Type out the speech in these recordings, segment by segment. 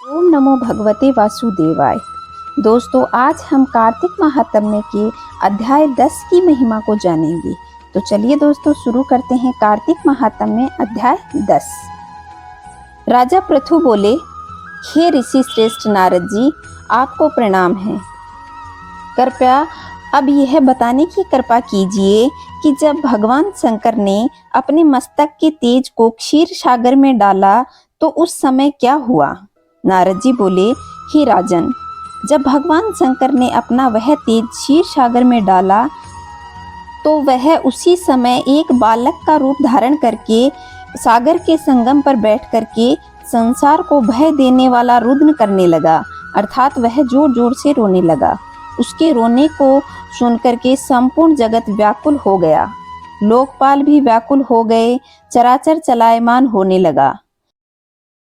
ओम नमो भगवते वासुदेवाय। दोस्तों, आज हम कार्तिक महात्म्य के अध्याय 10 की महिमा को जानेंगे। तो चलिए दोस्तों, शुरू करते हैं कार्तिक महात्म्य अध्याय 10। राजा पृथु बोले, हे ऋषि श्रेष्ठ नारद जी, आपको प्रणाम है। कृपया अब यह बताने की कृपा कीजिए कि जब भगवान शंकर ने अपने मस्तक के तेज को क्षीर सागर में डाला तो उस समय क्या हुआ। नारद जी बोले, हे राजन, जब भगवान शंकर ने अपना वह तेज क्षीर सागर में डाला तो वह उसी समय एक बालक का रूप धारण करके सागर के संगम पर बैठ करके संसार को भय देने वाला रुदन करने लगा, अर्थात वह जोर जोर से रोने लगा। उसके रोने को सुनकर के संपूर्ण जगत व्याकुल हो गया, लोकपाल भी व्याकुल हो गए, चराचर चलायमान होने लगा।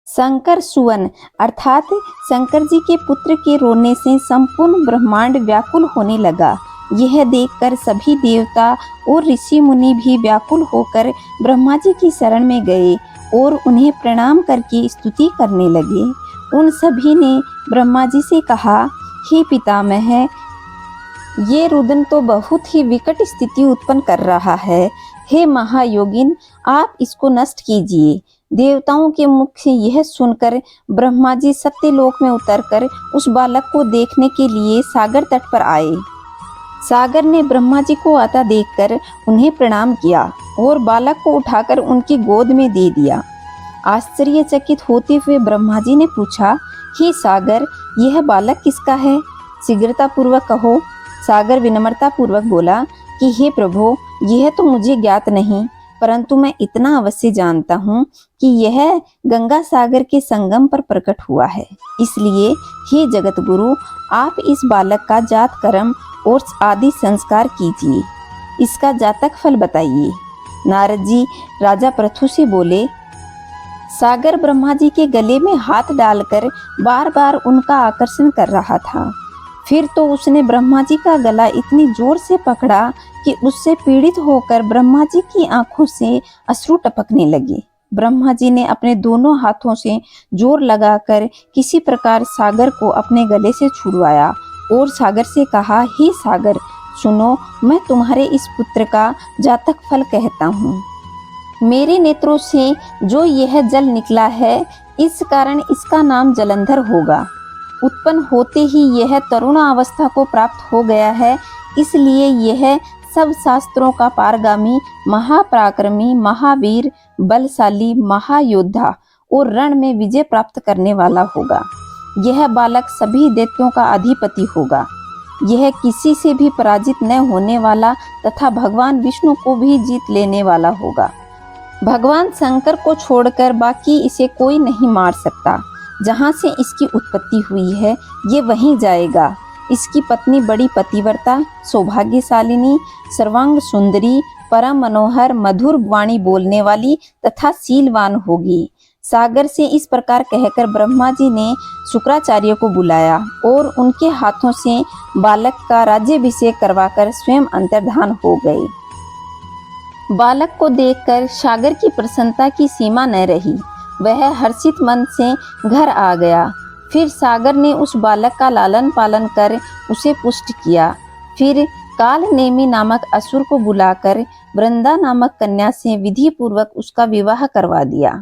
शंकर सुवन अर्थात शंकर जी के पुत्र के रोने से संपूर्ण ब्रह्मांड व्याकुल होने लगा। यह देखकर सभी देवता और ऋषि मुनि भी व्याकुल होकर ब्रह्मा जी की शरण में गए और उन्हें प्रणाम करके स्तुति करने लगे। उन सभी ने ब्रह्मा जी से कहा, हे पितामह, ये रुदन तो बहुत ही विकट स्थिति उत्पन्न कर रहा है। हे महायोगिन, आप इसको नष्ट कीजिए। देवताओं के मुख से यह सुनकर ब्रह्मा जी सत्यलोक में उतरकर उस बालक को देखने के लिए सागर तट पर आए। सागर ने ब्रह्मा जी को आता देखकर उन्हें प्रणाम किया और बालक को उठाकर उनकी गोद में दे दिया। आश्चर्यचकित होते हुए ब्रह्मा जी ने पूछा, हे सागर, यह बालक किसका है? शीघ्रता पूर्वक कहो। सागर विनम्रता पूर्वक बोला कि हे प्रभु, यह तो मुझे ज्ञात नहीं, परंतु मैं इतना अवश्य जानता हूँ कि यह गंगा सागर के संगम पर प्रकट हुआ है। इसलिए हे जगत गुरु, आप इस बालक का जात कर्म और आदि संस्कार कीजिए, इसका जातक फल बताइए। नारद जी राजा पृथु से बोले, सागर ब्रह्मा जी के गले में हाथ डालकर बार बार उनका आकर्षण कर रहा था। फिर तो उसने ब्रह्मा जी का गला इतनी जोर से पकड़ा कि उससे पीड़ित होकर ब्रह्मा जी की आंखों से अश्रु टपकने लगे। ब्रह्मा जी ने अपने दोनों हाथों से जोर लगाकर किसी प्रकार सागर को अपने गले से छुड़वाया और सागर से कहा, हे सागर, सुनो, मैं तुम्हारे इस पुत्र का जातक फल कहता हूँ। मेरे नेत्रों से जो यह जल निकला है, इस कारण इसका नाम जलंधर होगा। उत्पन्न होते ही यह तरुणावस्था को प्राप्त हो गया है, इसलिए यह सब शास्त्रों का पारगामी, महापराक्रमी, महावीर, बलशाली, महायोद्धा और रण में विजय प्राप्त करने वाला होगा। यह बालक सभी दैत्यों का अधिपति होगा। यह किसी से भी पराजित न होने वाला तथा भगवान विष्णु को भी जीत लेने वाला होगा। भगवान शंकर को छोड़कर बाकी इसे कोई नहीं मार सकता। जहाँ से इसकी उत्पत्ति हुई है, ये वहीं जाएगा। इसकी पत्नी बड़ी पतिव्रता, सौभाग्यशालिनी, सर्वांग सुंदरी, परम मनोहर, मधुर वाणी बोलने वाली तथा शीलवान होगी। सागर से इस प्रकार कहकर ब्रह्मा जी ने शुक्राचार्य को बुलाया और उनके हाथों से बालक का राज्याभिषेक करवाकर स्वयं अंतर्धान हो गए। बालक को देखकर सागर की प्रसन्नता की सीमा न रही। वह हर्षित मन से घर आ गया। फिर सागर ने उस बालक का लालन पालन कर उसे पुष्ट किया। फिर कालनेमी नामक असुर को बुलाकर वृंदा नामक कन्या से विधि पूर्वक उसका विवाह करवा दिया।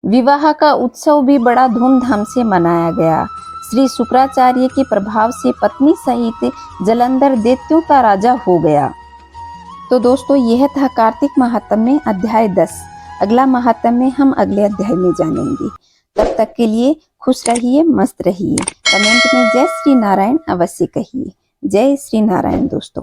विवाह का उत्सव भी बड़ा धूमधाम से मनाया गया। श्री शुक्राचार्य के प्रभाव से पत्नी सहित जलंधर दैत्यों का राजा हो गया। तो दोस्तों, यह था कार्तिक महात्म्य अध्याय 10। अगला महात्म्य हम अगले अध्याय में जानेंगे। तब तक के लिए खुश रहिए, मस्त रहिए। कमेंट में जय श्री नारायण अवश्य कहिए। जय श्री नारायण दोस्तों।